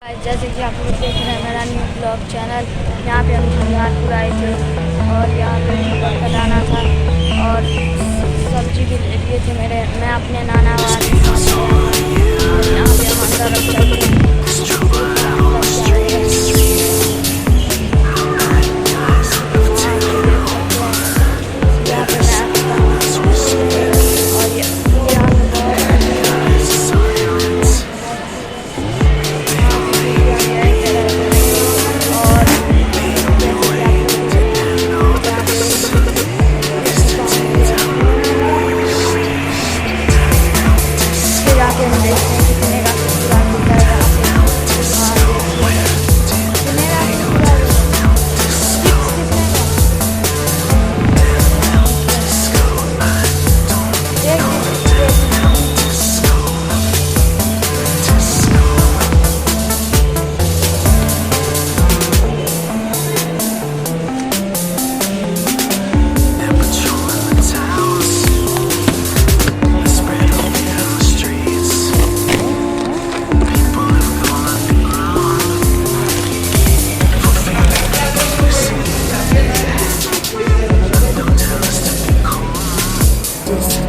जैसे कि आप लोग देख रहे हैं मेरा न्यू ब्लॉग चैनल। यहाँ पे हम झंझारपुर आए थे और यहाँ पे बर्तन लाना था और सब्जी भी ले लिए थे। मैं अपने नाना वाले और यहाँ पे हम अंदर अब चलते हैं। This